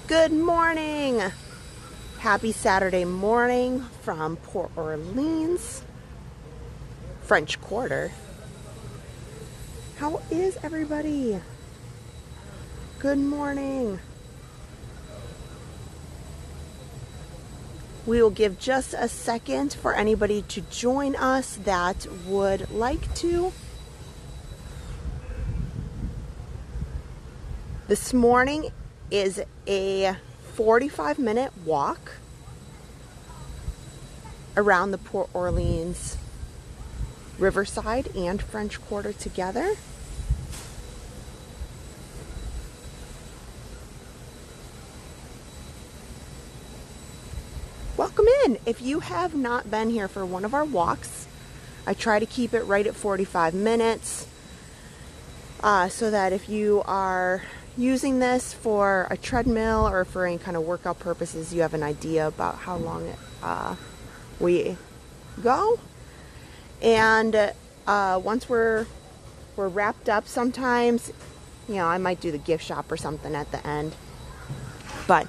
Good morning. Happy Saturday morning from Port Orleans, French Quarter. How is everybody? Good morning. We will give just a second for anybody to join us that would like to. This morning is a 45-minute walk around the Port Orleans Riverside and French Quarter together. Welcome in. If you have not been here for one of our walks, I try to keep it right at 45 minutes so that if you are using this for a treadmill or for any kind of workout purposes, you have an idea about how long we go. And once we're wrapped up, sometimes, you know, I might do the gift shop or something at the end. But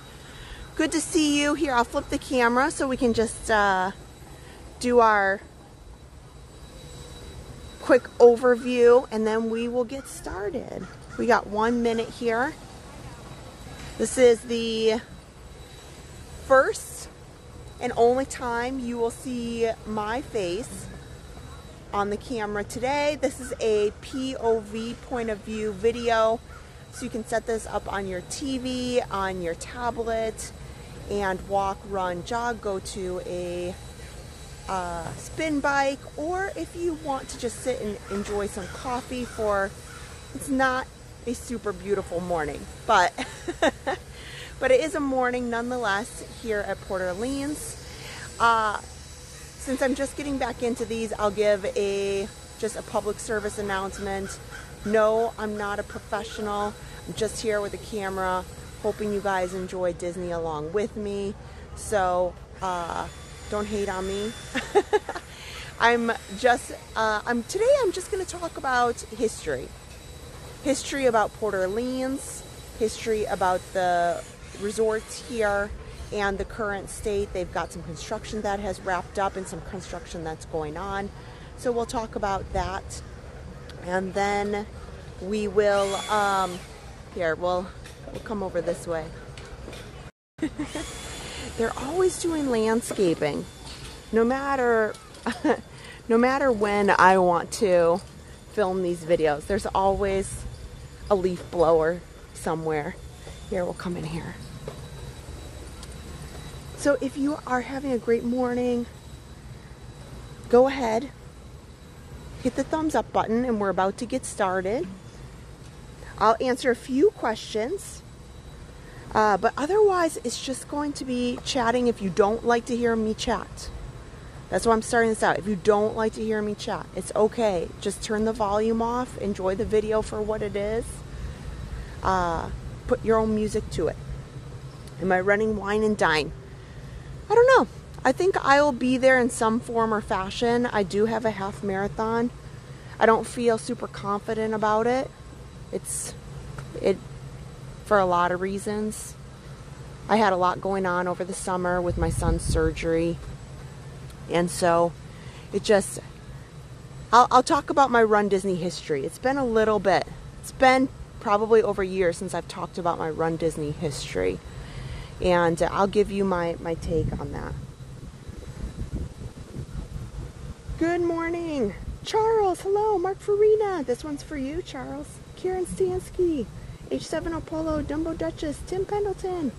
good to see you here. I'll flip the camera so we can just do our quick overview and then we will get started. We got 1 minute here. This is the first and only time you will see my face on the camera today. This is a POV, point of view video. So you can set this up on your TV, on your tablet, and walk, run, jog, go to a spin bike, or if you want to just sit and enjoy some coffee for, it's not a super beautiful morning, but but it is a morning nonetheless here at Port Orleans. Since I'm just getting back into these, I'll give just a public service announcement. No, I'm not a professional. I'm just here with a camera, hoping you guys enjoy Disney along with me. So don't hate on me. Today I'm just going to talk about history. History about Port Orleans, history about the resorts here and the current state. They've got some construction that has wrapped up and some construction that's going on. So we'll talk about that. And then we will, we'll come over this way. They're always doing landscaping. No matter when I want to film these videos, there's always a leaf blower somewhere. Here, we'll come in here. So if you are having a great morning, go ahead, hit the thumbs up button, and we're about to get started. I'll answer a few questions, but otherwise it's just going to be chatting. If you don't like to hear me chat, that's why I'm starting this out. If you don't like to hear me chat, it's okay. Just turn the volume off. Enjoy the video for what it is. Put your own music to it. Am I running, wine, and dine? I don't know. I think I'll be there in some form or fashion. I do have a half marathon. I don't feel super confident about it. It's for a lot of reasons. I had a lot going on over the summer with my son's surgery. And so I'll talk about my Run Disney history. It's been a little bit. It's been probably over a year since I've talked about my Run Disney history. And I'll give you my take on that. Good morning. Charles, hello. Mark Farina. This one's for you, Charles. Kieran Stansky. H7 Apollo. Dumbo Duchess. Tim Pendleton.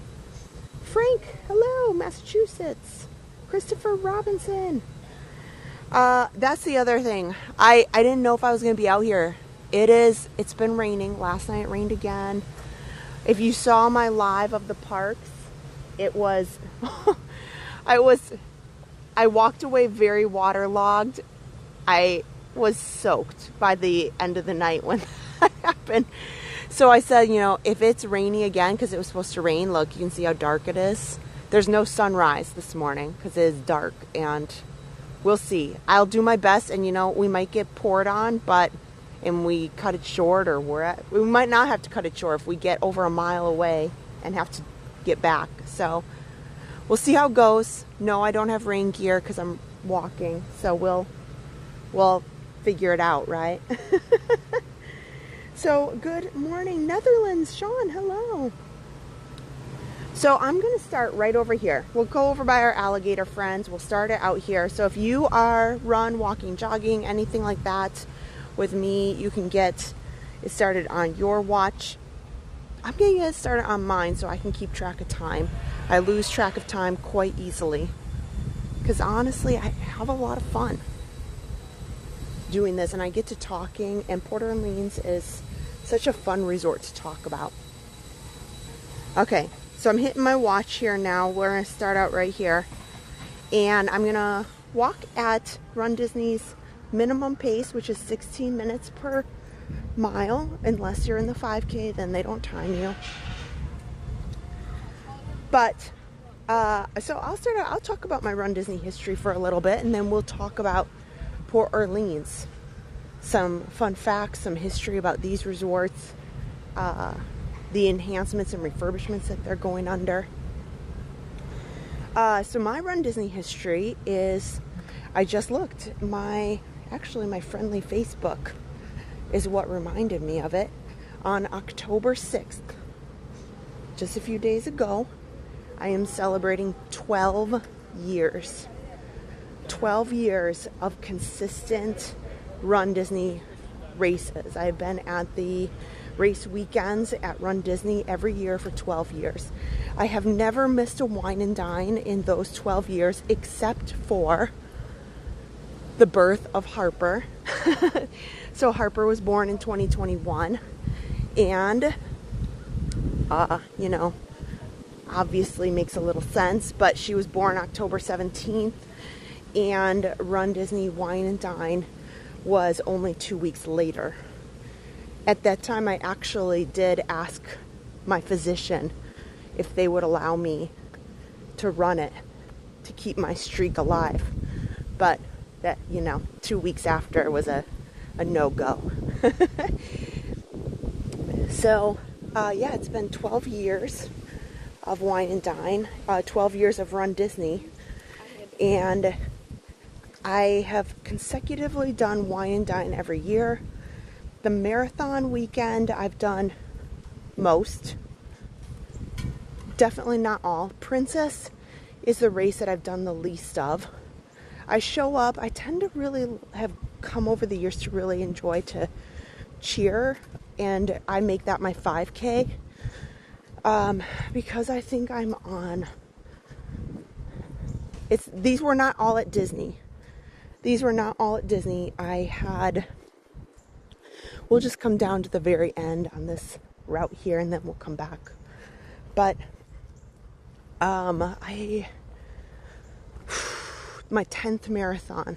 Frank, hello. Massachusetts. Christopher Robinson. That's the other thing. I didn't know if I was going to be out here. It's been raining. Last night it rained again. If you saw my live of the parks, it was, I walked away very waterlogged. I was soaked by the end of the night when that happened. So I said, you know, if it's rainy again, because it was supposed to rain, look, you can see how dark it is. There's no sunrise this morning because it is dark, and we'll see. I'll do my best, and you know, we might get poured on, and we cut it short, or we might not have to cut it short if we get over a mile away and have to get back. So we'll see how it goes. No, I don't have rain gear because I'm walking, so we'll figure it out, right? So good morning, Netherlands. Sean, hello. So I'm going to start right over here. We'll go over by our alligator friends. We'll start it out here. So if you are walking, jogging, anything like that with me, you can get it started on your watch. I'm going to get it started on mine so I can keep track of time. I lose track of time quite easily because honestly, I have a lot of fun doing this, and I get to talking, and Port Orleans is such a fun resort to talk about. Okay. So I'm hitting my watch here now. We're going to start out right here. And I'm going to walk at Run Disney's minimum pace, which is 16 minutes per mile. Unless you're in the 5K, then they don't time you. But, so I'll start out, I'll talk about my Run Disney history for a little bit, and then we'll talk about Port Orleans. Some fun facts, some history about these resorts. The enhancements and refurbishments that they're going under. So my Run Disney history is, I just looked, actually my friendly Facebook is what reminded me of it. On October 6th, just a few days ago, I am celebrating 12 years. 12 years of consistent Run Disney races. I've been at the race weekends at Run Disney every year for 12 years. I have never missed a wine and dine in those 12 years except for the birth of Harper. So Harper was born in 2021, and you know, obviously makes a little sense, but she was born October 17th, and Run Disney Wine and Dine was only 2 weeks later. At that time, I actually did ask my physician if they would allow me to run it to keep my streak alive. But that, you know, 2 weeks after was a no-go. So, yeah, it's been 12 years of Wine and Dine, 12 years of Run Disney, and I have consecutively done Wine and Dine every year. The marathon weekend, I've done most. Definitely not all. Princess is the race that I've done the least of. I show up. I tend to really have come over the years to really enjoy to cheer, and I make that my 5K because I think I'm on. These were not all at Disney. These were not all at Disney. We'll just come down to the very end on this route here, and then we'll come back. But my 10th marathon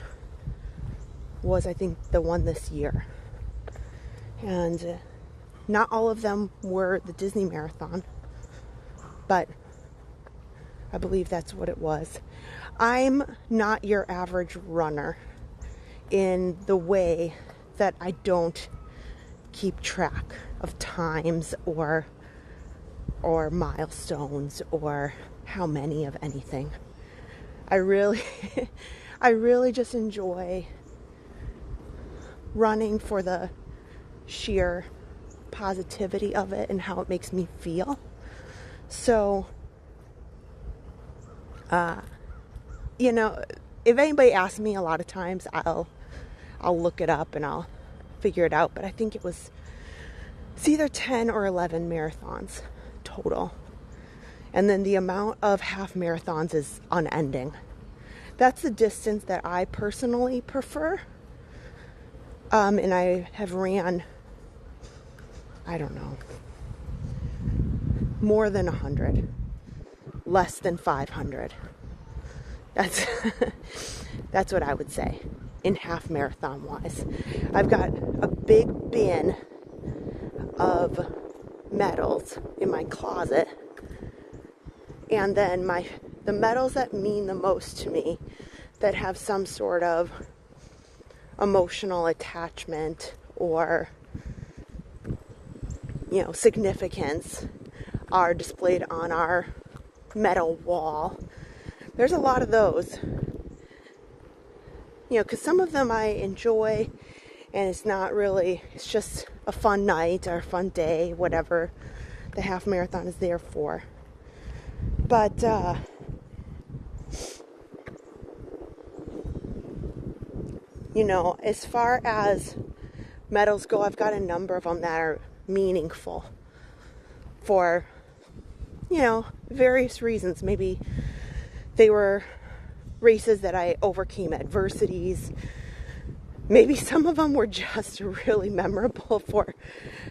was, I think, the one this year. And not all of them were the Disney marathon, but I believe that's what it was. I'm not your average runner in the way that I don't keep track of times or milestones or how many of anything. I really just enjoy running for the sheer positivity of it and how it makes me feel. So, you know, if anybody asks me, a lot of times I'll look it up and I'll figure it out, but I think it's either 10 or 11 marathons total. And then the amount of half marathons is unending. That's the distance that I personally prefer. And I have ran, I don't know, more than 100, less than 500. That's what I would say in half marathon wise. I've got a big bin of medals in my closet, and then the medals that mean the most to me, that have some sort of emotional attachment or, you know, significance, are displayed on our metal wall. There's a lot of those. You know, because some of them I enjoy, and it's not really, it's just a fun night or a fun day, whatever the half marathon is there for. But, you know, as far as medals go, I've got a number of them that are meaningful for, you know, various reasons. Maybe they were races that I overcame adversities. Maybe some of them were just really memorable for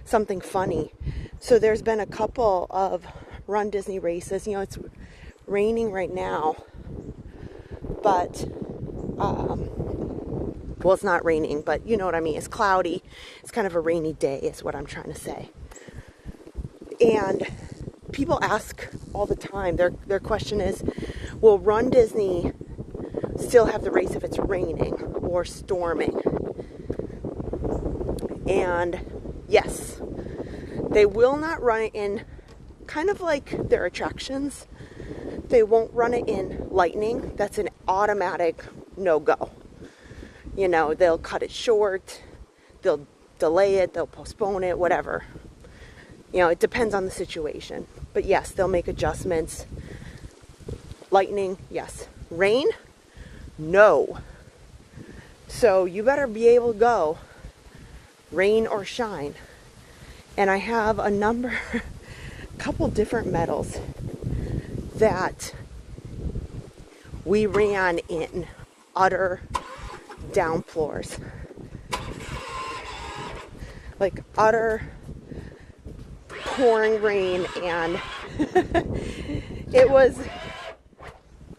something funny. So there's been a couple of Run Disney races. You know, it's raining right now, but, well, it's not raining, but you know what I mean. It's cloudy. It's kind of a rainy day is what I'm trying to say. And people ask all the time, their question is, will Run Disney still have the race if it's raining or storming? And yes, they will not run it in, kind of like their attractions, they won't run it in lightning. That's an automatic no-go. You know, they'll cut it short, they'll delay it, they'll postpone it, whatever. You know, it depends on the situation. But yes, they'll make adjustments. Lightning, yes. Rain, no. So you better be able to go, rain or shine. And I have a couple different medals that we ran in utter downpours. Like utter pouring rain, and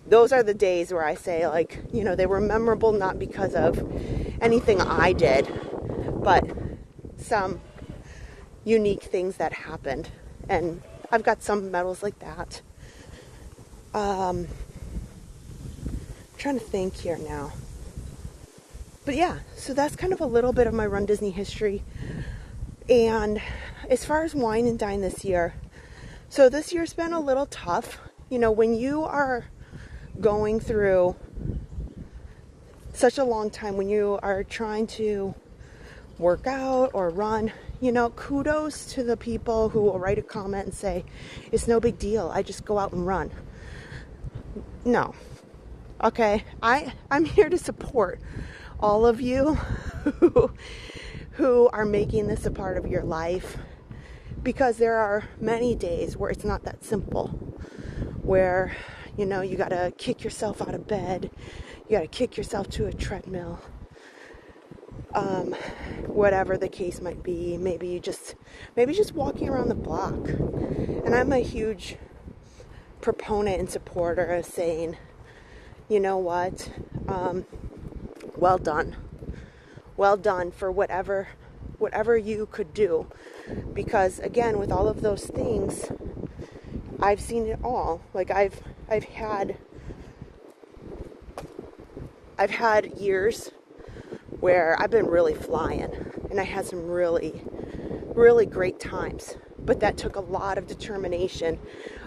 those are the days where I say, like, you know, they were memorable not because of anything I did, but some unique things that happened. And I've got some medals like that. I'm trying to think here now. But yeah, so that's kind of a little bit of my Run Disney history. And as far as wine and dine this year, so this year's been a little tough. You know, when you are going through such a long time, when you are trying to work out or run, you know, kudos to the people who will write a comment and say, it's no big deal, I just go out and run. No. Okay, I'm here to support all of you who are making this a part of your life, because there are many days where it's not that simple, where, you know, you gotta kick yourself out of bed, you gotta kick yourself to a treadmill, whatever the case might be. Maybe just walking around the block. And I'm a huge proponent and supporter of saying, you know what, well done for whatever you could do. Because again, with all of those things, I've seen it all. Like I've had years where I've been really flying, and I had some really, really great times. But that took a lot of determination,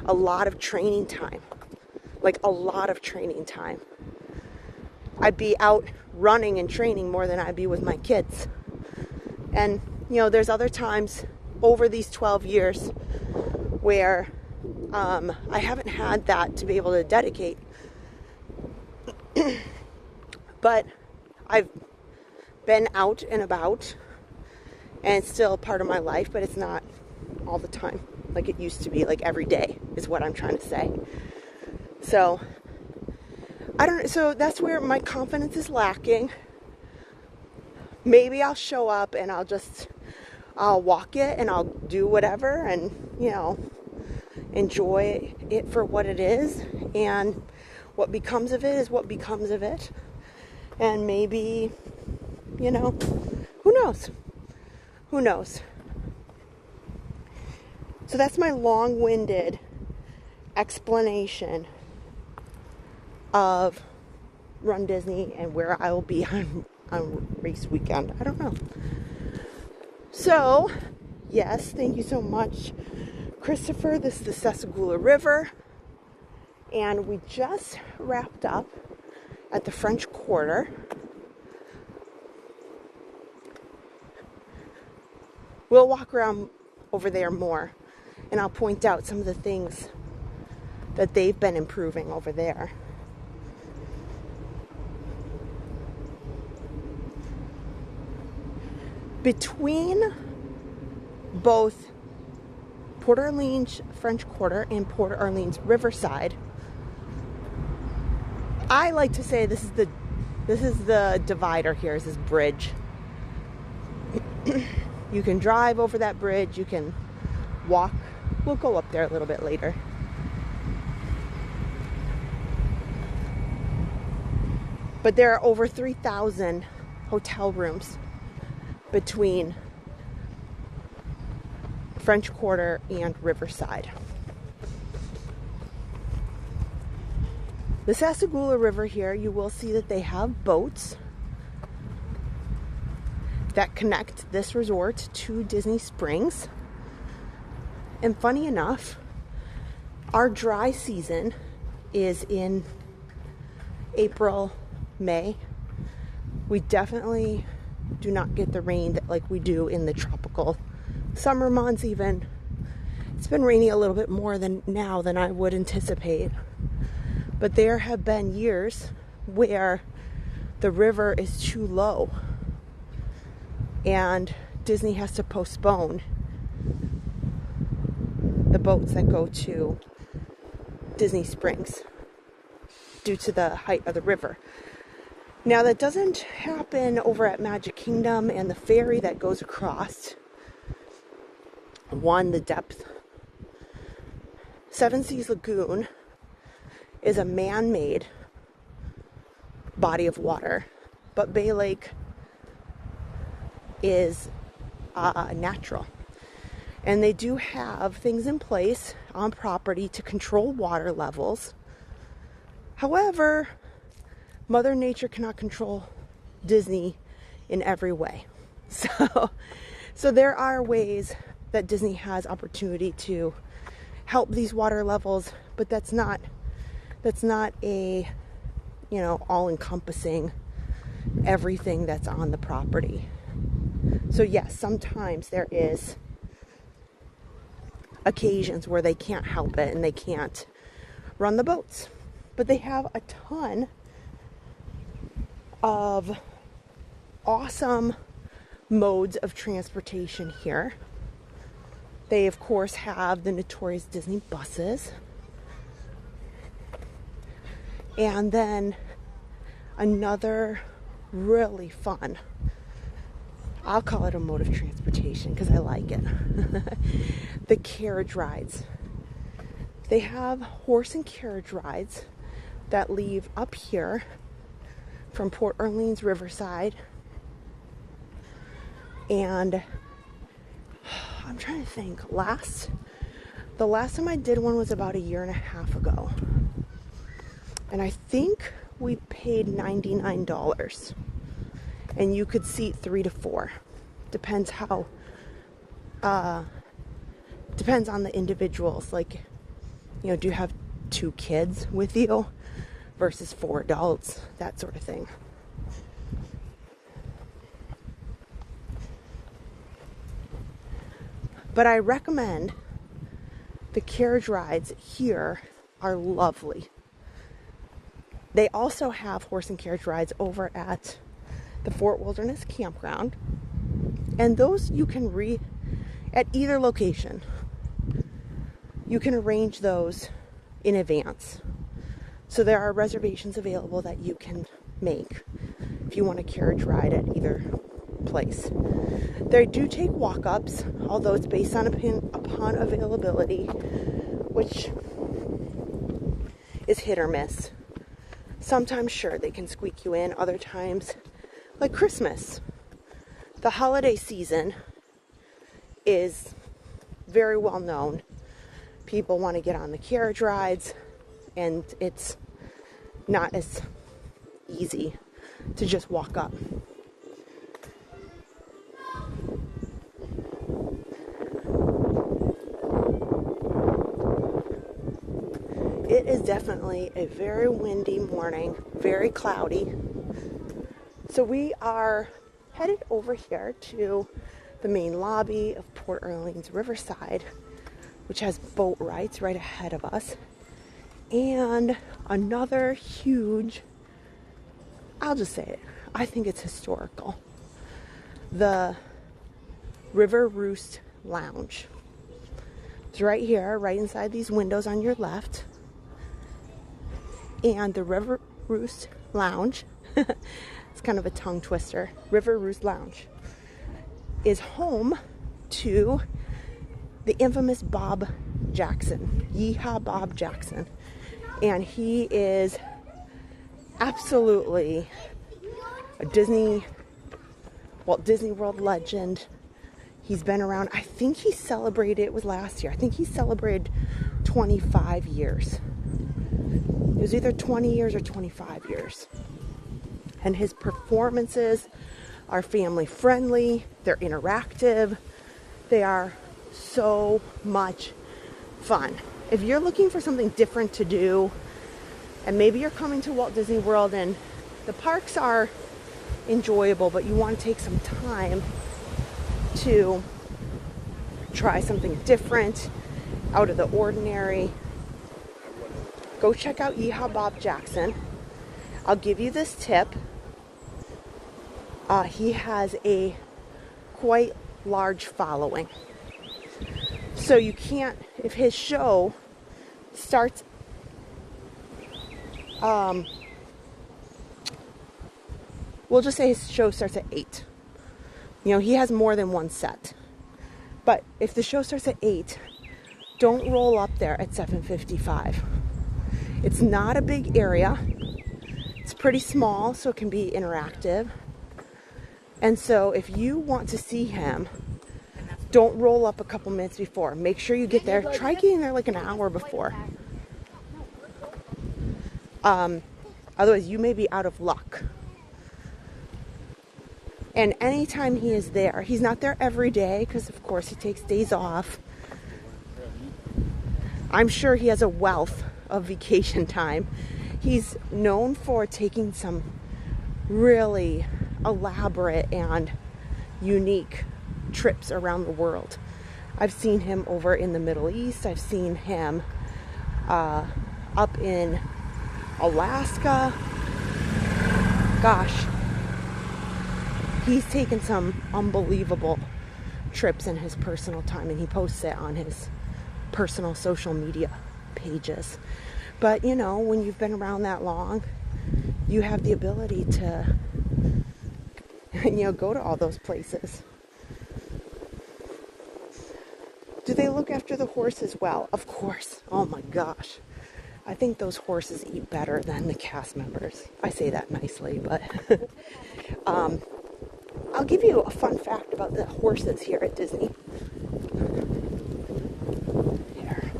a lot of training time, like a lot of training time. I'd be out running and training more than I'd be with my kids. And, you know, there's other times over these 12 years where I haven't had that to be able to dedicate. But I've been out and about, and it's still part of my life, but it's not all the time like it used to be, like every day is what I'm trying to say. So so that's where my confidence is lacking. Maybe I'll show up and I'll walk it and I'll do whatever, and, you know, enjoy it for what it is, and what becomes of it is what becomes of it. And maybe, you know, who knows? So that's my long-winded explanation of Run Disney and where I will be on race weekend. I don't know. So, yes, thank you so much Christopher. This is the Sassagoula River. And we just wrapped up at the French Quarter. We'll walk around over there more, and I'll point out some of the things that they've been improving over there. Between both Port Orleans French Quarter and Port Orleans Riverside, I like to say this is the divider here, is this bridge. You can drive over that bridge, you can walk. We'll go up there a little bit later. But there are over 3,000 hotel rooms between French Quarter and Riverside. The Sassagoula River here, you will see that they have boats that connect this resort to Disney Springs. And funny enough, our dry season is in April, May. We definitely do not get the rain that like we do in the tropical summer months even. It's been raining a little bit more than I would anticipate. But there have been years where the river is too low and Disney has to postpone the boats that go to Disney Springs due to the height of the river. Now that doesn't happen over at Magic Kingdom and the ferry that goes across. One, the depth. Seven Seas Lagoon is a man-made body of water, but Bay Lake is natural. And they do have things in place on property to control water levels. However, Mother Nature cannot control Disney in every way. So there are ways that Disney has opportunity to help these water levels, but that's not a, all-encompassing everything that's on the property. So yes, sometimes there is occasions where they can't help it and they can't run the boats, but they have a ton of awesome modes of transportation here. They of course have the notorious Disney buses, and then another really fun, I'll call it a mode of transportation because I like it, the carriage rides. They have horse and carriage rides that leave up here from Port Orleans Riverside, and I'm trying to think, the last time I did one was about 1.5 years ago, and I think we paid $99, and you could seat 3 to 4. Depends on the individuals. Like, do you have 2 kids with you versus 4 adults, that sort of thing. But I recommend the carriage rides here are lovely. They also have horse and carriage rides over at the Fort Wilderness Campground, and those you can at either location. You can arrange those in advance. So there are reservations available that you can make if you want a carriage ride at either place. They do take walk-ups, although it's based on upon availability, which is hit or miss. Sometimes, sure, they can squeak you in. Other times, like Christmas, the holiday season is very well known. People want to get on the carriage rides, and it's not as easy to just walk up. it is definitely a very windy morning, very cloudy. So we are headed over here to the main lobby of Port Orleans Riverside, which has boat rides right ahead of us. And another huge, I'll just say it, I think it's historical, the Roost Lounge. It's right here, right inside these windows on your left. And the Roost Lounge, it's kind of a tongue twister, Roost Lounge, is home to the infamous Bob Jackson, Yeehaw Bob Jackson. And he is absolutely a Walt Disney World legend. He's been around, I think he celebrated, it was last year, I think he celebrated 25 years. It was either 20 years or 25 years. And his performances are family friendly, they're interactive, they are so much fun. If you're looking for something different to do, and maybe you're coming to Walt Disney World and the parks are enjoyable, but you want to take some time to try something different, out of the ordinary, go check out Yeehaw Bob Jackson. I'll give you this tip. He has a quite large following. So you can't, if his show starts, we'll just say his show starts at 8. You know, he has more than one set. But if the show starts at 8, don't roll up there at 7:55. It's not a big area. It's pretty small, so it can be interactive. And so if you want to see him, don't roll up a couple minutes before. Make sure you get there. Try getting there like an hour before. Otherwise, you may be out of luck. And anytime he is there, he's not there every day because, of course, he takes days off. I'm sure he has a wealth of vacation time. He's known for taking some really elaborate and unique trips around the world. I've seen him over in the Middle East. I've seen him up in Alaska. Gosh, he's taken some unbelievable trips in his personal time, and he posts it on his personal social media pages. But you know, when you've been around that long, you have the ability to, you know, go to all those places. Do they look after the horses well? Of course. Oh my gosh. I think those horses eat better than the cast members. I say that nicely, but I'll give you a fun fact about the horses here at Disney. Here.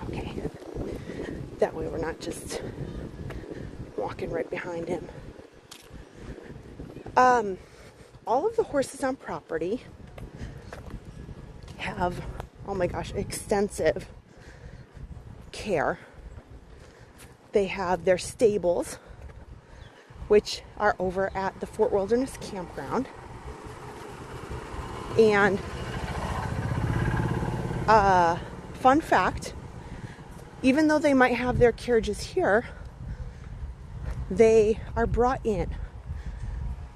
Okay. That way we're not just walking right behind him. All of the horses on property have, oh my gosh, extensive care. They have their stables, which are over at the Fort Wilderness Campground. And fun fact, even though they might have their carriages here, they are brought in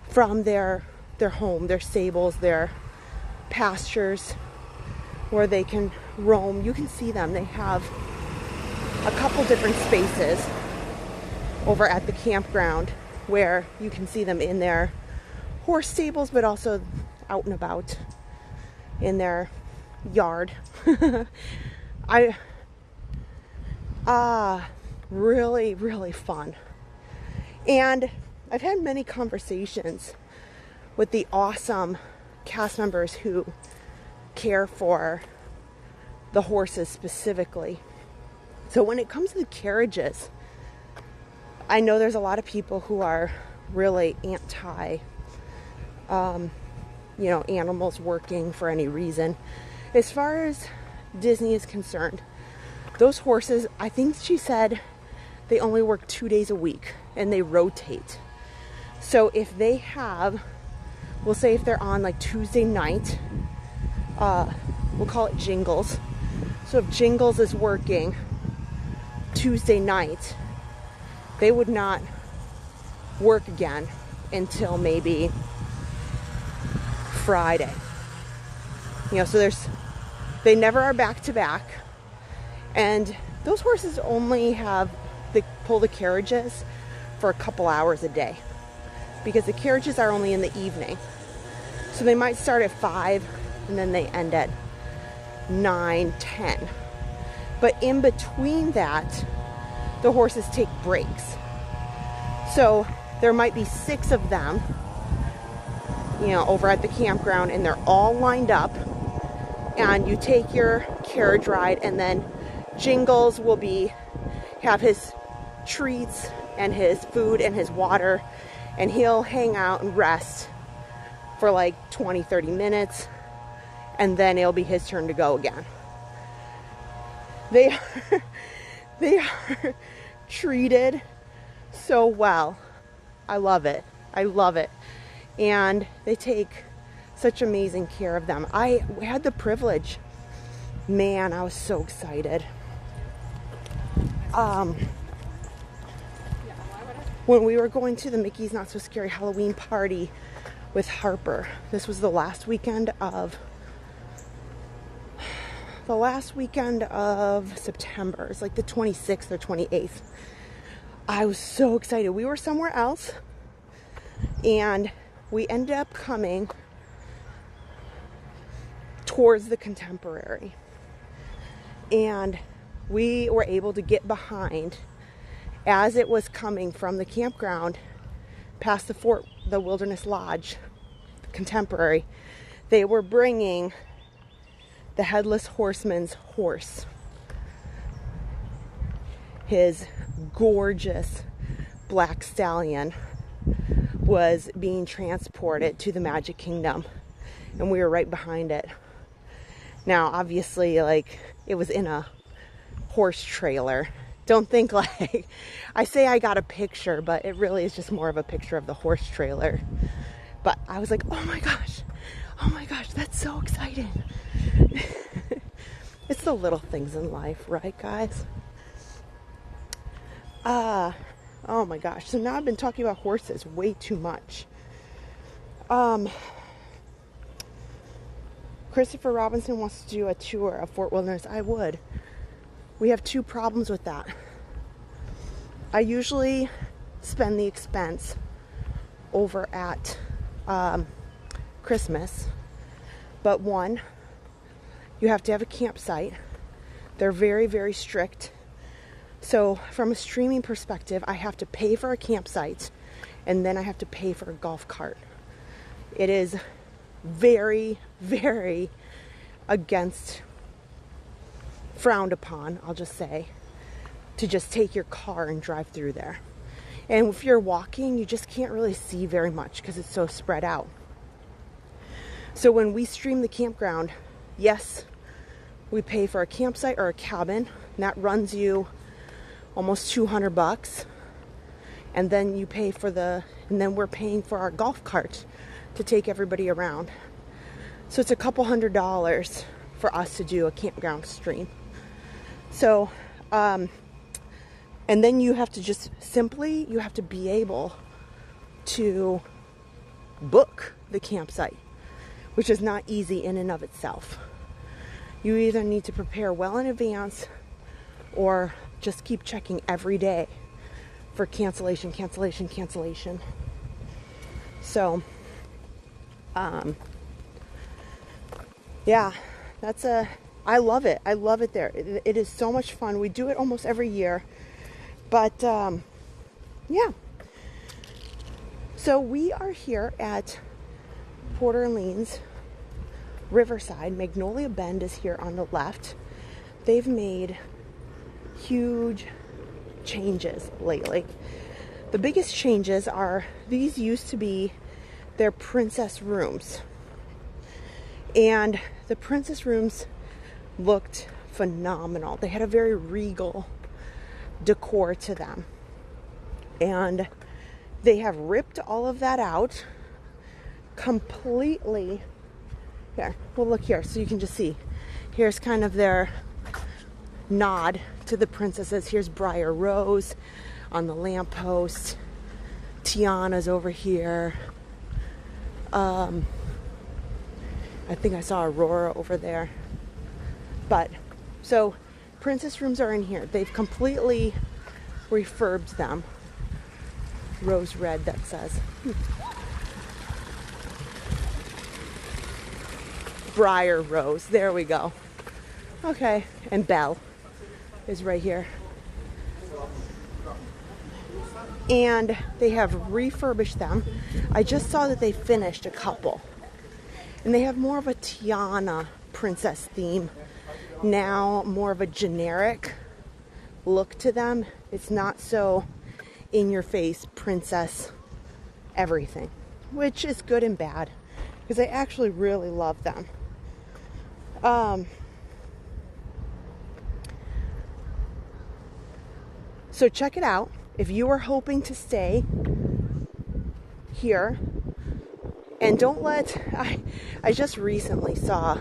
from their home, their stables, their pastures, where they can roam. You can see them. They have a couple different spaces over at the campground where you can see them in their horse stables, but also out and about in their yard. Really, really fun. And I've had many conversations with the awesome cast members who care for the horses specifically. So when it comes to the carriages, I know there's a lot of people who are really anti, animals working for any reason. As far as Disney is concerned, those horses, I think she said they only work 2 days a week and they rotate. So if they have, we'll say if they're on like Tuesday night, we'll call it Jingles. So if Jingles is working Tuesday night, they would not work again until maybe Friday. You know, so they never are back to back. And those horses only they pull the carriages for a couple hours a day, because the carriages are only in the evening. So they might start at 5 and then they end at 9, 10. But in between that, the horses take breaks. So there might be 6 of them, you know, over at the campground, and they're all lined up. And you take your carriage ride, and then Jingles will have his treats and his food and his water, and he'll hang out and rest for like 20-30 minutes, and then it'll be his turn to go again. They are treated so well. I love it. I love it. And they take such amazing care of them. I had the privilege. Man, I was so excited. When we were going to the Mickey's Not So Scary Halloween party with Harper, this was the last weekend of September. It's like the 26th or 28th. I was so excited. We were somewhere else, and we ended up coming towards the Contemporary, and we were able to get behind as it was coming from the campground past the Wilderness Lodge, the Contemporary. They were bringing the Headless Horseman's horse. His gorgeous black stallion was being transported to the Magic Kingdom, and we were right behind it. Now, obviously, like, it was in a horse trailer. Don't think like, I say I got a picture, but it really is just more of a picture of the horse trailer. But I was like, oh my gosh, that's so exciting. It's the little things in life, right, guys? Oh my gosh. So now I've been talking about horses way too much. Christopher Robinson wants to do a tour of Fort Wilderness. I would. We have 2 problems with that. I usually spend the expense over at Christmas. But 1, you have to have a campsite. They're very, very strict. So from a streaming perspective, I have to pay for a campsite, and then I have to pay for a golf cart. It is very, very frowned upon, I'll just say, to just take your car and drive through there. And if you're walking, you just can't really see very much because it's so spread out. So when we stream the campground, yes, we pay for a campsite or a cabin, and that runs you almost $200. And then you pay for and then we're paying for our golf cart to take everybody around. So it's a couple $100 for us to do a campground stream. So, and then you have to you have to be able to book the campsite, which is not easy in and of itself. You either need to prepare well in advance or just keep checking every day for cancellation. So, yeah, I love it. I love it there. It is so much fun. We do it almost every year. But, yeah. So we are here at Port Orleans, Riverside. Magnolia Bend is here on the left. They've made huge changes lately. The biggest changes are, these used to be their princess rooms. And the princess rooms looked phenomenal. They had a very regal decor to them. And they have ripped all of that out completely. Here, well, look here, so you can just see. Here's kind of their nod to the princesses. Here's Briar Rose on the lamppost. Tiana's over here. I think I saw Aurora over there. But, so, princess rooms are in here. They've completely refurbed them. Rose red, that says. Briar Rose. There we go. Okay. And Belle is right here. And they have refurbished them. I just saw that they finished a couple. And they have more of a Tiana princess theme. Now more of a generic look to them. It's not so in your face princess everything, which is good and bad because I actually really love them. So check it out. If you are hoping to stay here, and don't let, I just recently saw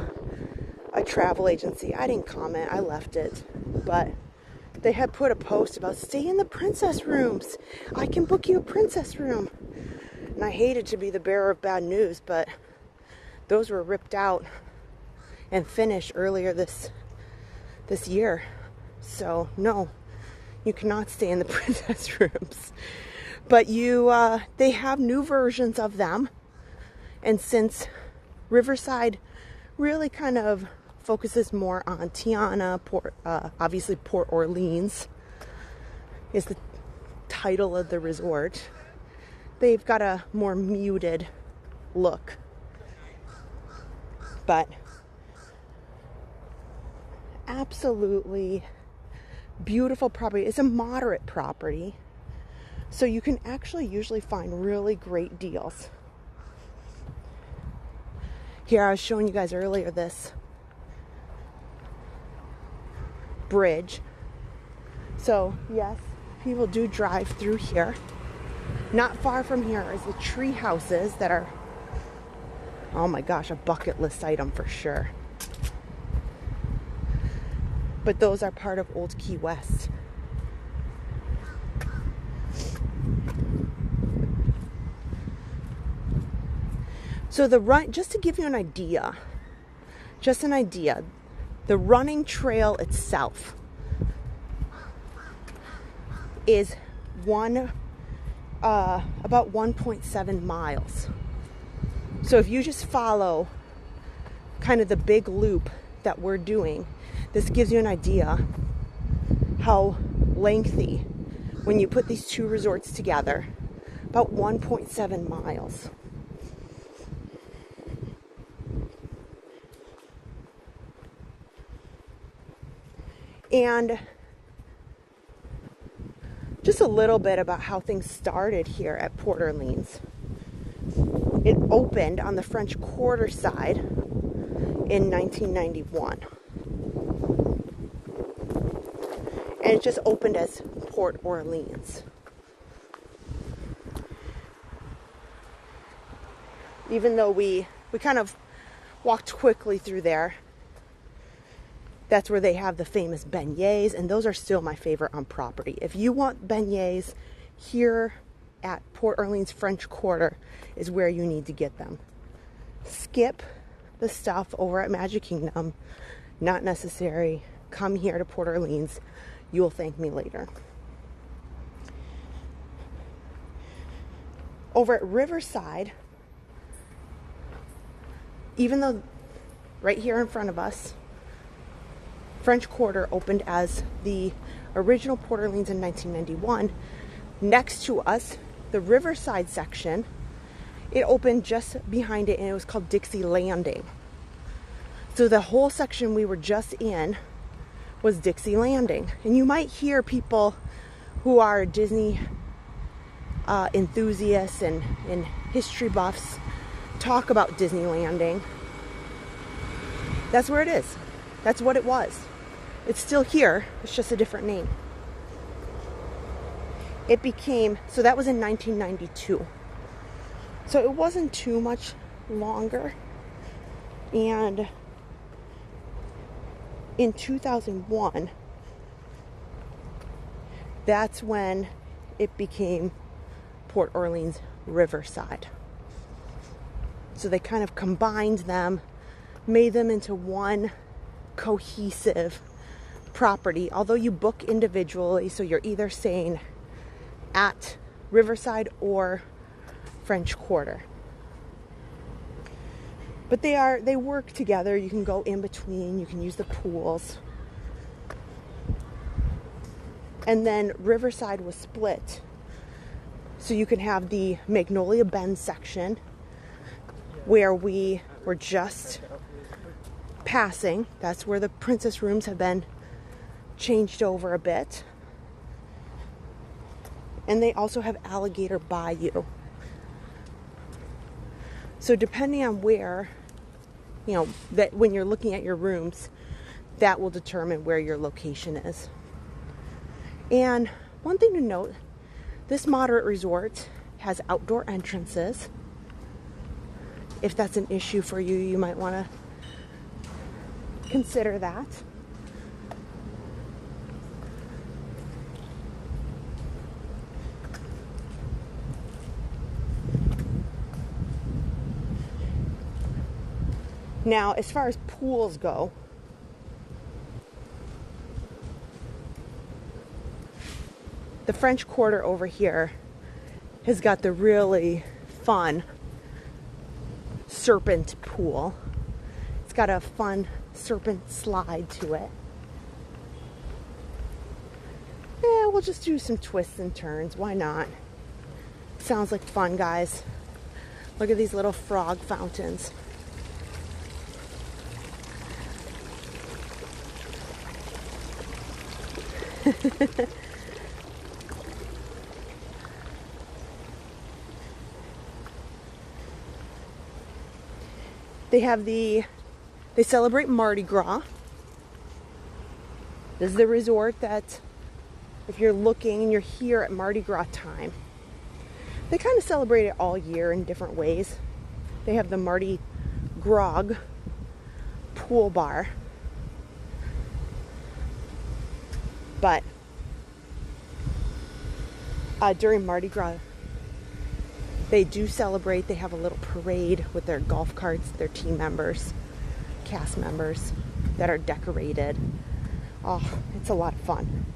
a travel agency. I didn't comment, I left it, but they had put a post about stay in the princess rooms. I can book you a princess room. And I hated to be the bearer of bad news, but those were ripped out and finished earlier this year. So no, you cannot stay in the princess rooms. But they have new versions of them. And since Riverside really kind of focuses more on Tiana, obviously Port Orleans is the title of the resort, they've got a more muted look. But absolutely beautiful property. It's a moderate property, so you can actually usually find really great deals. Here, I was showing you guys earlier this bridge. So yes, people do drive through here. Not far from here is the tree houses that are, oh my gosh, a bucket list item for sure. But those are part of Old Key West. So just to give you an idea, the running trail itself is about 1.7 miles. So if you just follow kind of the big loop that we're doing, this gives you an idea how lengthy, when you put these two resorts together, about 1.7 miles. And just a little bit about how things started here at Port Orleans. It opened on the French Quarter side in 1991. And it just opened as Port Orleans. Even though we kind of walked quickly through there, that's where they have the famous beignets, and those are still my favorite on property. If you want beignets, here at Port Orleans French Quarter is where you need to get them. Skip the stuff over at Magic Kingdom. Not necessary. Come here to Port Orleans. You'll thank me later. Over at Riverside, even though right here in front of us, French Quarter opened as the original Port Orleans in 1991. Next to us, the Riverside section, it opened just behind it, and it was called Dixie Landing. So the whole section we were just in was Dixie Landing. And you might hear people who are Disney enthusiasts and history buffs talk about Disney Landing. That's where it is. That's what it was. It's still here, it's just a different name. It became, so that was in 1992. So it wasn't too much longer. And in 2001, that's when it became Port Orleans Riverside. So they kind of combined them, made them into one cohesive property, although you book individually, so you're either staying at Riverside or French Quarter. But they work together. You can go in between, you can use the pools. And then Riverside was split. So you can have the Magnolia Bend section where we were just passing. That's where the princess rooms have been changed over a bit. And they also have Alligator Bayou. So depending on where, you know, that when you're looking at your rooms, that will determine where your location is. And one thing to note, this moderate resort has outdoor entrances. If that's an issue for you, you might want to consider that. Now, as far as pools go, the French Quarter over here has got the really fun serpent pool. It's got a fun serpent slide to it. Yeah, we'll just do some twists and turns. Why not? Sounds like fun, guys. Look at these little frog fountains. They celebrate Mardi Gras. This is the resort that, if you're looking and you're here at Mardi Gras time, they kind of celebrate it all year in different ways. They have the Mardi Gras pool bar. But during Mardi Gras, they do celebrate. They have a little parade with their golf carts, their team members, cast members that are decorated. Oh, it's a lot of fun.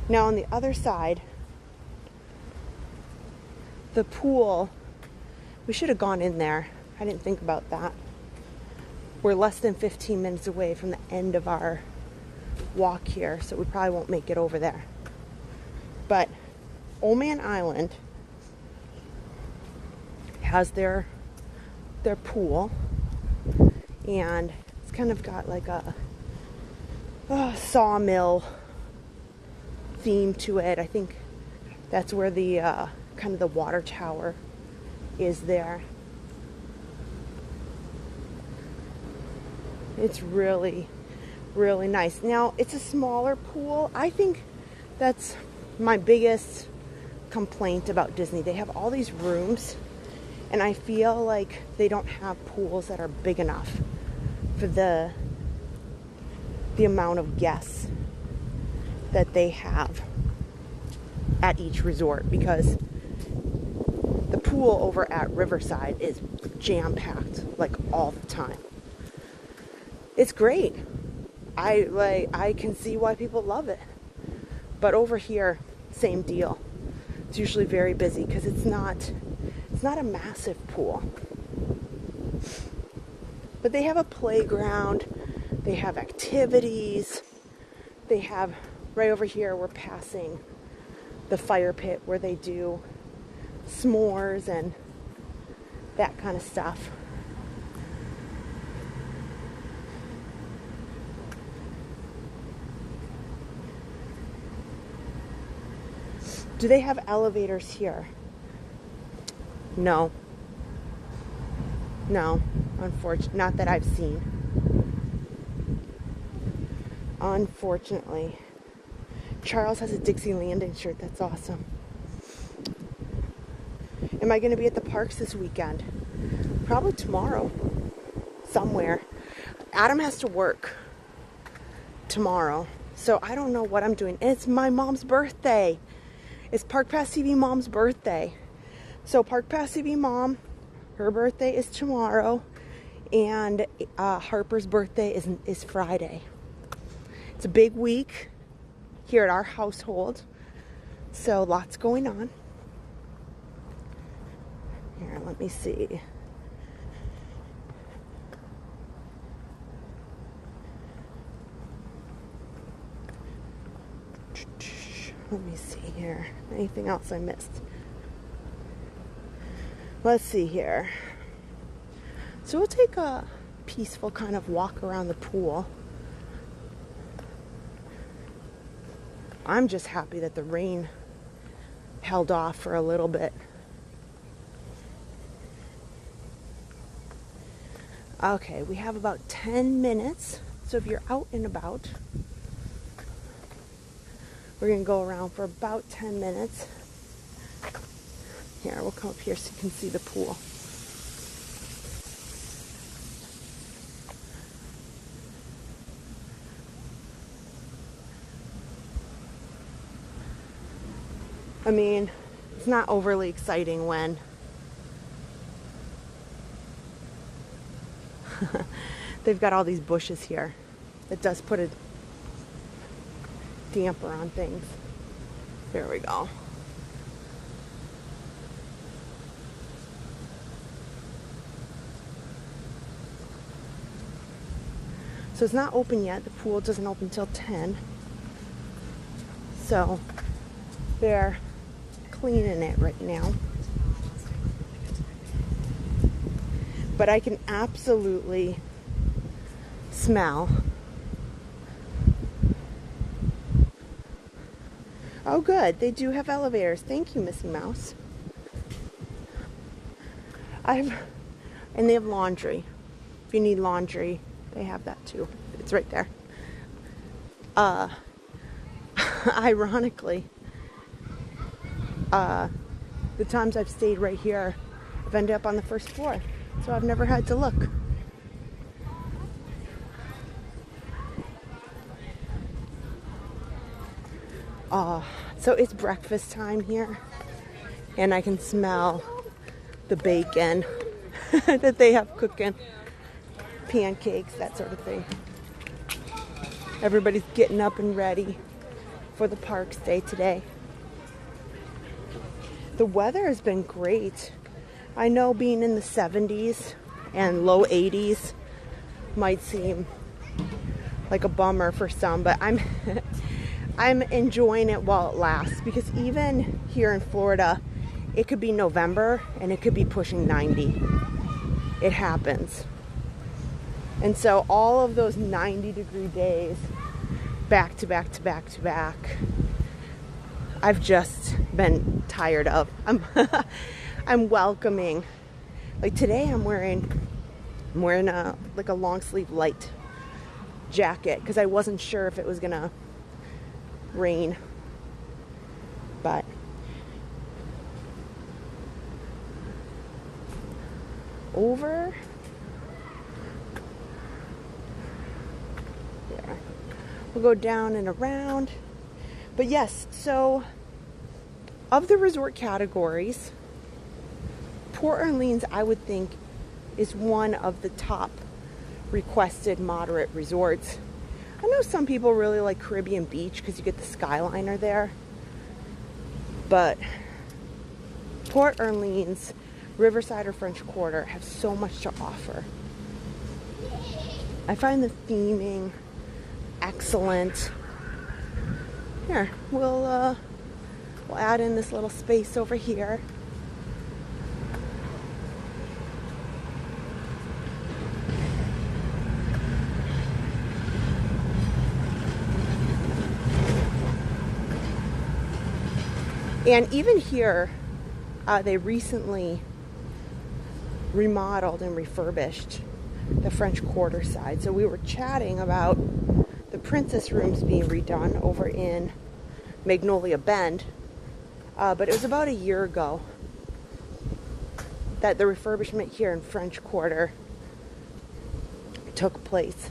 Now on the other side, the pool, we should have gone in there. I didn't think about that. We're less than 15 minutes away from the end of our walk here, so we probably won't make it over there. But Old Man Island has their pool, and it's kind of got like a sawmill theme to it. I think that's where the kind of the water tower is there. It's really, really nice. Now, it's a smaller pool. I think that's my biggest complaint about Disney. They have all these rooms, and I feel like they don't have pools that are big enough for the amount of guests that they have at each resort, because the pool over at Riverside is jam-packed like all the time. It's great. I can see why people love it. But over here, same deal. It's usually very busy because it's not a massive pool. But they have a playground, they have activities, they have, right over here we're passing the fire pit where they do s'mores and that kind of stuff. Do they have elevators here? No. No, unfortunately, not that I've seen. Unfortunately. Charles has a Dixie Landing shirt. That's awesome. Am I going to be at the parks this weekend? Probably tomorrow. Somewhere. Adam has to work tomorrow. So I don't know what I'm doing. And it's my mom's birthday. It's Park Pass TV Mom's birthday. So Park Pass TV Mom, her birthday is tomorrow. And Harper's birthday is Friday. It's a big week here at our household. So lots going on. Here, let me see. Let me see here. Anything else I missed? Let's see here. So we'll take a peaceful kind of walk around the pool. I'm just happy that the rain held off for a little bit. Okay, we have about 10 minutes. So if you're out and about, we're going to go around for about 10 minutes. Here, we'll come up here so you can see the pool. I mean, it's not overly exciting when they've got all these bushes here. It does put a damper on things. There we go. So it's not open yet. The pool doesn't open till 10. So they're cleaning it right now. But I can absolutely smell. Oh good, they do have elevators. Thank you, Missy Mouse. And they have laundry. If you need laundry, they have that too. It's right there. Ironically, the times I've stayed right here, I've ended up on the first floor. So I've never had to look. So it's breakfast time here, and I can smell the bacon that they have cooking, pancakes, that sort of thing. Everybody's getting up and ready for the parks day today. The weather has been great. I know being in the 70s and low 80s might seem like a bummer for some, but I'm enjoying it while it lasts, because even here in Florida, it could be November and it could be pushing 90. It happens. And so all of those 90-degree days, back to back to back to back, I've just been tired of. I'm welcoming. Like today I'm wearing a long sleeve light jacket because I wasn't sure if it was gonna rain. But over there. We'll go down and around. But yes, so of the resort categories, Port Orleans, I would think, is one of the top requested moderate resorts. I know some people really like Caribbean Beach because you get the Skyliner there. But Port Orleans, Riverside, or French Quarter have so much to offer. I find the theming excellent. Here, we'll add in this little space over here. And even here, they recently remodeled and refurbished the French Quarter side. So we were chatting about the Princess room's being redone over in Magnolia Bend. But it was about a year ago that the refurbishment here in French Quarter took place.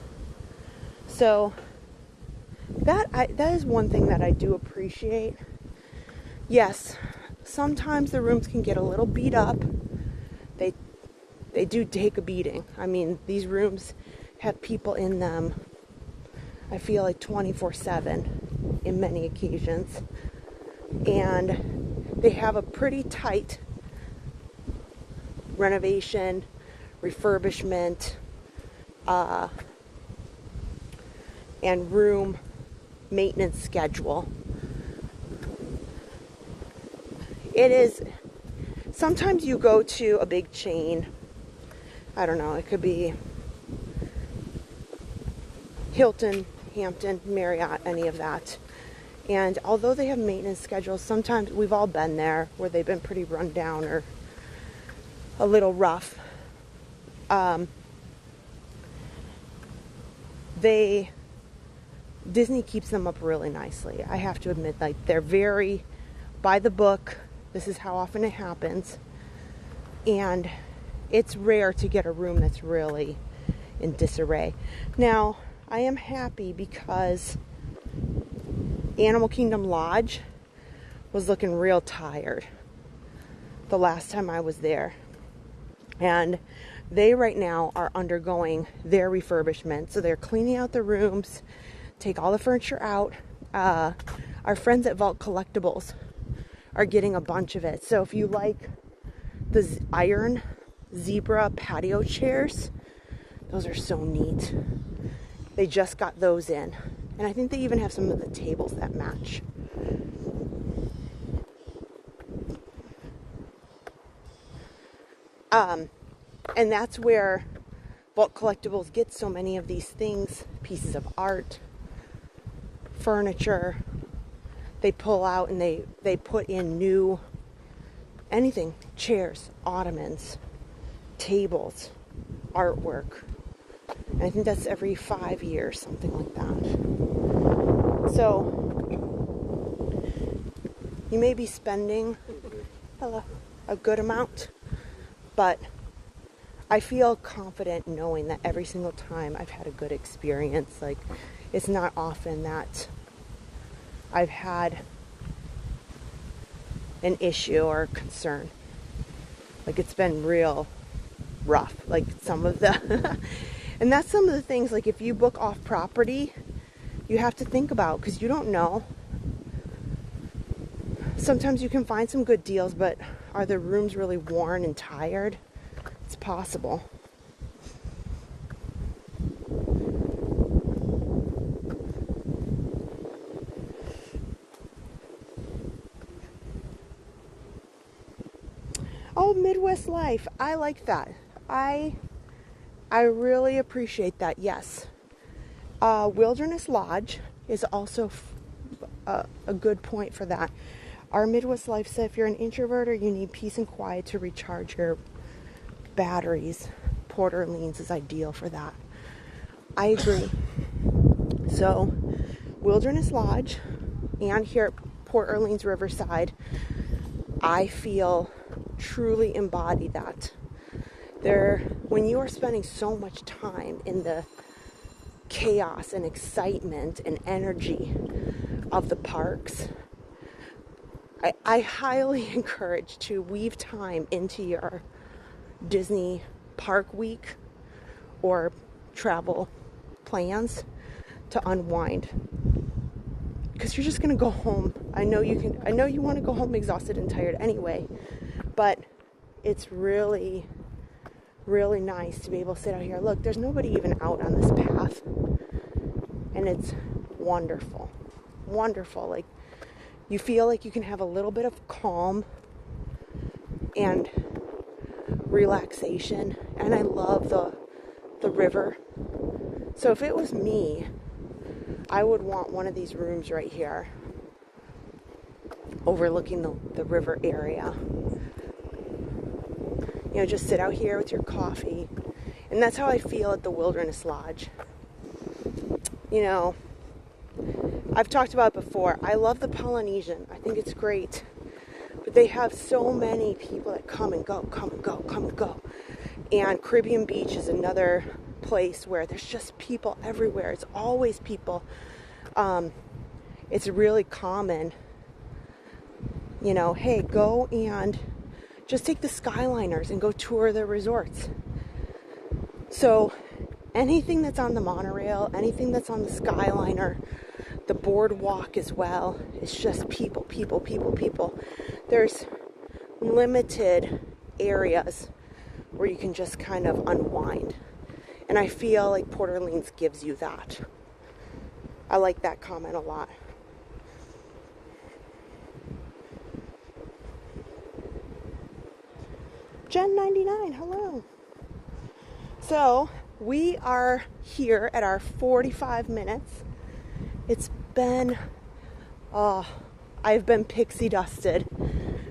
So that is one thing that I do appreciate. Yes, sometimes the rooms can get a little beat up. They do take a beating. I mean, these rooms have people in them, I feel like 24/7 in many occasions. And they have a pretty tight renovation, refurbishment, and room maintenance schedule. It is, sometimes you go to a big chain, I don't know, it could be Hilton, Hampton, Marriott, any of that. And although they have maintenance schedules, sometimes we've all been there where they've been pretty run down or a little rough. Disney keeps them up really nicely. I have to admit, like, they're very by the book. This is how often it happens. And it's rare to get a room that's really in disarray. Now, I am happy because Animal Kingdom Lodge was looking real tired the last time I was there. And they right now are undergoing their refurbishment. So they're cleaning out the rooms, take all the furniture out. Our friends at Vault Collectibles are getting a bunch of it. So if you like the iron zebra patio chairs, those are so neat. They just got those in. And I think they even have some of the tables that match. And that's where Vault Collectibles gets so many of these things, pieces of art, furniture. They pull out and they put in new anything, chairs, ottomans, tables, artwork. And I think that's every 5 years, something like that. So you may be spending a good amount, but I feel confident knowing that every single time I've had a good experience. Like, it's not often that I've had an issue or concern. Like, it's been real rough. Like, some of the and that's some of the things, like, if you book off property, you have to think about, because you don't know. Sometimes you can find some good deals, but are the rooms really worn and tired? It's possible. Oh, Midwest Life. I like that. I really appreciate that. Yes. Wilderness Lodge is also a good point for that. Our Midwest Life said if you're an introvert or you need peace and quiet to recharge your batteries, Port Orleans is ideal for that. I agree. So, Wilderness Lodge and here at Port Orleans Riverside, I feel truly embody that. When you are spending so much time in the chaos and excitement and energy of the parks, I highly encourage to weave time into your Disney Park Week or travel plans to unwind, because you're just gonna go home. I know you want to go home exhausted and tired anyway, but it's really, really nice to be able to sit out here. Look, there's nobody even out on this path, and it's wonderful. Like, you feel like you can have a little bit of calm and relaxation, and I love the river. So if it was me, I would want one of these rooms right here overlooking the river area. You know, just sit out here with your coffee. And that's how I feel at the Wilderness Lodge. You know, I've talked about it before. I love the Polynesian. I think it's great. But they have so many people that come and go, come and go, come and go. And Caribbean Beach is another place where there's just people everywhere. It's always people. It's really common, you know, hey, go and just take the Skyliners and go tour the resorts. So anything that's on the monorail, anything that's on the Skyliner, the boardwalk as well, it's just people, people, people, people. There's limited areas where you can just kind of unwind. And I feel like Port Orleans gives you that. I like that comment a lot. Jen99, hello. So we are here at our 45 minutes. It's been, I've been pixie dusted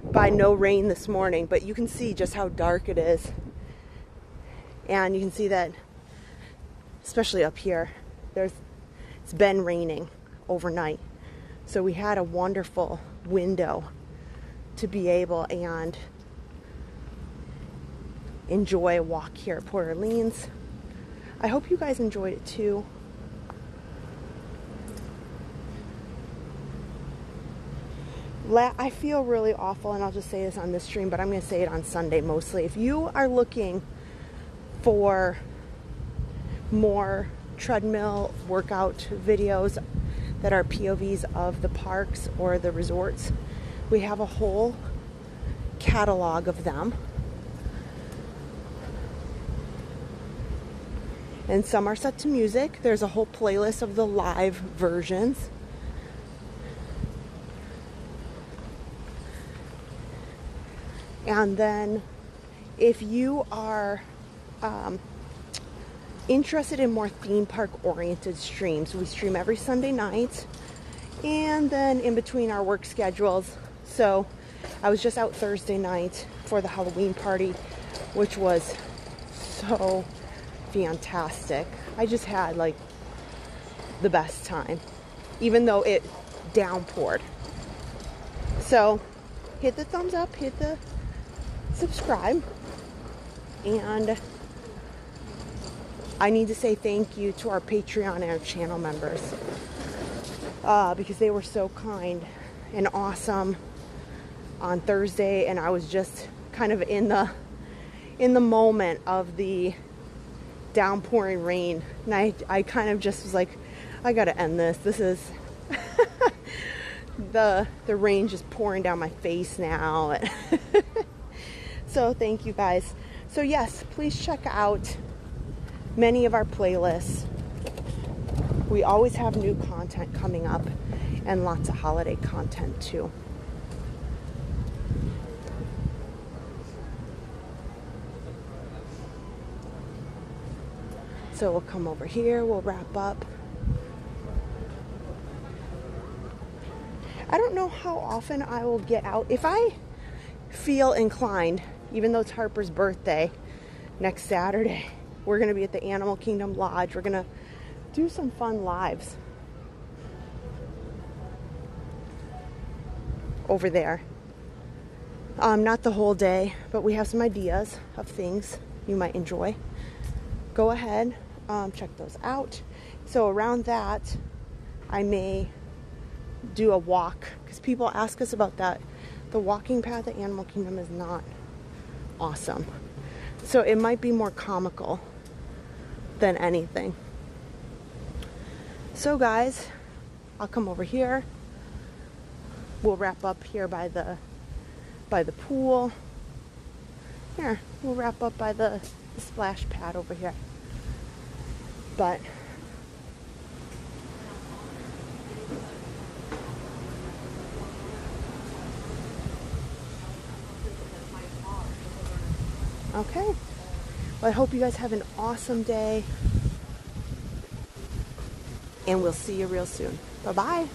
by no rain this morning, but you can see just how dark it is. And you can see that, especially up here, it's been raining overnight. So we had a wonderful window to be able and enjoy a walk here at Port Orleans. I hope you guys enjoyed it too. I feel really awful, and I'll just say this on this stream, but I'm going to say it on Sunday mostly. If you are looking for more treadmill workout videos that are POVs of the parks or the resorts, we have a whole catalog of them. And some are set to music. There's a whole playlist of the live versions. And then if you are interested in more theme park oriented streams, we stream every Sunday night and then in between our work schedules. So I was just out Thursday night for the Halloween party, which was so fantastic. I just had like the best time, even though it downpoured. So hit the thumbs up, hit the subscribe, and I need to say thank you to our Patreon and our channel members because they were so kind and awesome on Thursday, and I was just kind of in the moment of the downpouring rain, and I kind of just was like, I gotta end this. This is the rain just pouring down my face now. So thank you guys. So yes, please check out many of our playlists. We always have new content coming up and lots of holiday content too. So we'll come over here, we'll wrap up. I don't know how often I will get out. If I feel inclined, even though it's Harper's birthday next Saturday, we're going to be at the Animal Kingdom Lodge. We're going to do some fun lives over there. Not the whole day, but we have some ideas of things you might enjoy. Go ahead, check those out. So around that, I may do a walk, because people ask us about that. The walking path at Animal Kingdom is not awesome. So it might be more comical than anything. So guys, I'll come over here. We'll wrap up here by the pool. Here, we'll wrap up by the splash pad over here. But okay. Well, I hope you guys have an awesome day. And we'll see you real soon. Bye-bye.